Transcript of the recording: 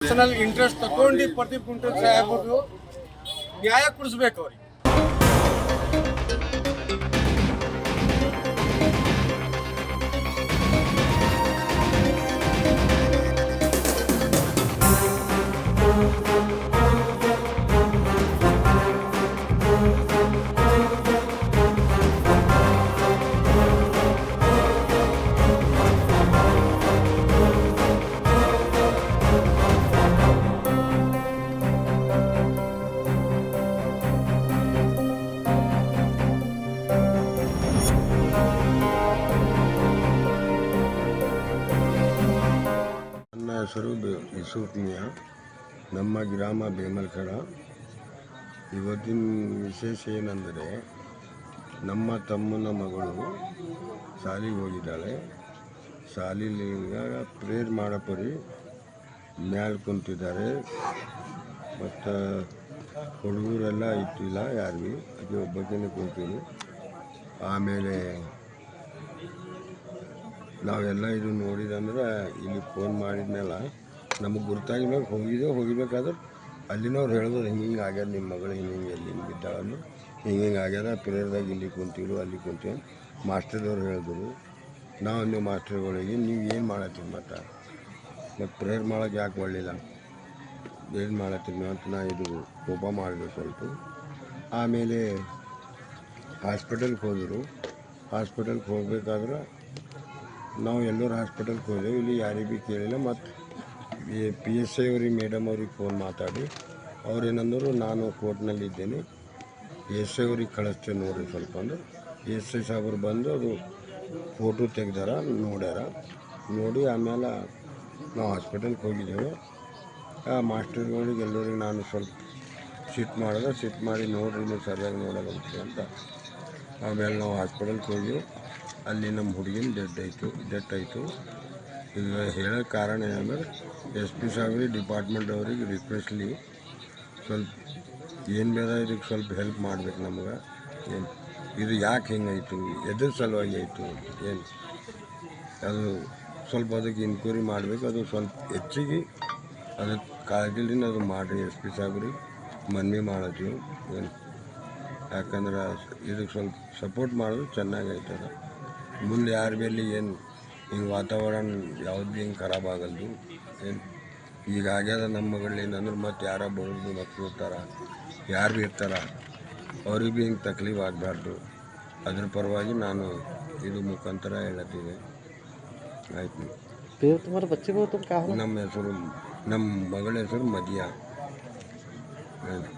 Personal interest ತಗೊಂಡು ಪ್ರದೀಪ್ ಗುಂಟೂರು ಸಾಹೇಬರು ನ್ಯಾಯ ಕೊಡಿಸ್ಬೇಕು ಅವ್ರಿಗೆ. ನನ್ನ ಹೆಸರು ಯೂಸುಫ್ ಮಿಯಾ. ನಮ್ಮ ಗ್ರಾಮ ಬೇಮಲ್ಕಡ. ಇವತ್ತಿನ ವಿಶೇಷ ಏನಂದರೆ, ನಮ್ಮ ತಮ್ಮನ ಮಗಳು ಶಾಲೆಗೆ ಹೋಗಿದ್ದಾಳೆ. ಶಾಲೆಯಲ್ಲಿ ಪ್ರೇಯರ್ ಮಾಡಪರಿ ಮ್ಯಾಲೆ ಕುಂತಿದ್ದಾರೆ. ಮತ್ತು ಹುಡುಗರೆಲ್ಲ ಇಟ್ಟಿಲ್ಲ ಯಾರಿಗೂ, ಅದೇ ಒಬ್ಬಕ್ಕೇ ಕುಂತೀವಿ. ಆಮೇಲೆ ನಾವೆಲ್ಲ ಇದು ನೋಡಿದಂದ್ರೆ ಇಲ್ಲಿ ಫೋನ್ ಮಾಡಿದ್ಮೇಲೆ ನಮಗೆ ಗೊತ್ತಾಗಿದ್ಮೇಲೆ ಹೋಗಿಬೇಕಾದ್ರೆ ಅಲ್ಲಿನವ್ರು ಹೇಳಿದ್ರು, ಹಿಂಗೆ ಆಗ್ಯದ ನಿಮ್ಮ ಮಗಳು ಹಿಂಗೆ ಎಲ್ಲಿ ಬಿದ್ದಾಳನ್ನು ಹಿಂಗೆ ಆಗ್ಯದ, ಪ್ರೇಯರ್ದಾಗ ಇಲ್ಲಿ ಕುಂತೀವಿ ಅಲ್ಲಿ ಕುಂತೀವಿ ಮಾಸ್ಟರ್ದವ್ರು ಹೇಳಿದ್ರು. ನೀವು ಮಾಸ್ಟರ್ಗಳಿಗೆ ನೀವು ಏನು ಮಾಡತ್ತೀರಿ ಮತ್ತು ಪ್ರೇಯರ್ ಮಾಡೋಕೆ ಯಾಕೆ ಒಳ್ಳಿಲ್ಲ, ಏನು ಮಾಡತ್ತೀರಿ ಅಂತ ನಾ ಇದು ಕೋಪ ಮಾಡಿದೆ ಸ್ವಲ್ಪ. ಆಮೇಲೆ ಹಾಸ್ಪಿಟಲ್ಗೆ ಹೋದರು. ಹಾಸ್ಪಿಟಲ್ಗೆ ಹೋಗ್ಬೇಕಾದ್ರೆ ನಾವು ಎಲ್ಲರೂ ಹಾಸ್ಪಿಟಲ್ಗೆ ಹೋದೆವು. ಇಲ್ಲಿ ಯಾರಿಗೆ ಭೀ ಕೇಳಿಲ್ಲ. ಮತ್ತು PSI ಅವ್ರಿಗೆ ಮೇಡಮ್ ಅವ್ರಿಗೆ ಫೋನ್ ಮಾತಾಡಿ ಅವ್ರೇನಂದರು, ನಾನು ಕೋರ್ಟ್ನಲ್ಲಿ ಇದ್ದೇನೆ, PSI ಅವ್ರಿಗೆ ಕಳಿಸ್ತೇನೆ ನೋಡಿರಿ ಸ್ವಲ್ಪ ಅಂದ್ರೆ. PSI ಸಾಹೇಬರು ಬಂದು ಅದು ಫೋಟೋ ತೆಗ್ದಾರ, ನೋಡ್ಯಾರ. ನೋಡಿ ಆಮೇಲೆ ನಾವು ಹಾಸ್ಪಿಟಲ್ಗೆ ಹೋಗಿದ್ದೇವೆ. ಆ ಮಾಸ್ಟರ್ಗಳಿಗೆ ಎಲ್ಲರಿಗೆ ನಾನು ಸ್ವಲ್ಪ ಸಿಟ್ಟು ಮಾಡಿ ನೋಡ್ರಿ ನೀವು ಸರಿಯಾಗಿ ನೋಡೋದಂತೆ ಅಂತ. ಆಮೇಲೆ ನಾವು ಹಾಸ್ಪಿಟಲ್ಗೆ ಹೋಗಿ ಅಲ್ಲಿ ನಮ್ಮ ಹುಡುಗಿನ ಡೆತ್ ಆಯಿತು. ಈಗ ಹೇಳೋ ಕಾರಣ ಏನಂದ್ರೆ, SP ಸಾಹೇಬ್ರಿಗೆ ಡಿಪಾರ್ಟ್ಮೆಂಟ್ ಅವ್ರಿಗೆ ರಿಕ್ವೆಸ್ಟ್ಲಿ ಸ್ವಲ್ಪ ಏನು ಬೇಡ ಇದಕ್ಕೆ ಸ್ವಲ್ಪ ಹೆಲ್ಪ್ ಮಾಡ್ಬೇಕು ನಮ್ಗೆ. ಏನು ಇದು ಯಾಕೆ ಹಿಂಗಾಯಿತು, ಎದ್ರ ಸಲುವಾಗಿ ಆಯಿತು, ಏನು ಅದು ಸ್ವಲ್ಪ ಅದಕ್ಕೆ ಇನ್ಕ್ವೈರಿ ಮಾಡಬೇಕು. ಅದು ಸ್ವಲ್ಪ ಹೆಚ್ಚಿಗೆ ಅದಕ್ಕೆ ಕಾಳಜಿಲಿಂದ ಅದು ಮಾಡಿರಿ. SP ಸಾಹೇಬ್ರಿಗೆ ಮನವಿ ಮಾಡತ್ತೀವಿ. ಏನು ಯಾಕಂದ್ರೆ ಇದಕ್ಕೆ ಸ್ವಲ್ಪ ಸಪೋರ್ಟ್ ಮಾಡೋದು ಚೆನ್ನಾಗೈತದ. ಮುಂದೆ ಯಾರ ಮೇಲೆ ಏನು ಹಿಂಗೆ ವಾತಾವರಣ ಯಾವ್ದು ಭೀ ಹಿಂಗೆ ಖರಾಬ್ ಆಗಲ್ದು. ಏನು ಈಗ ಆಗ್ಯದ ನಮ್ಮ ಮಗಳು ಏನಂದ್ರೆ ಮತ್ತೆ ಯಾರ ಬರೋದು ಮಕ್ಕಳು ಇರ್ತಾರೆ, ಯಾರು ಭೀ ಇರ್ತಾರೆ, ಅವ್ರಿಗೆ ಭೀ ಹಿಂಗೆ ತಕ್ಲೀಫ್ ಆಗಬಾರ್ದು. ಅದ್ರ ಪರವಾಗಿ ನಾನು ಇದು ಮುಖಾಂತರ ಹೇಳತ್ತೀನಿ. ಆಯ್ತು. ನಮ್ಮ ಹೆಸರು, ನಮ್ಮ ಮಗಳ ಹೆಸರು ಮದಿಯಾ.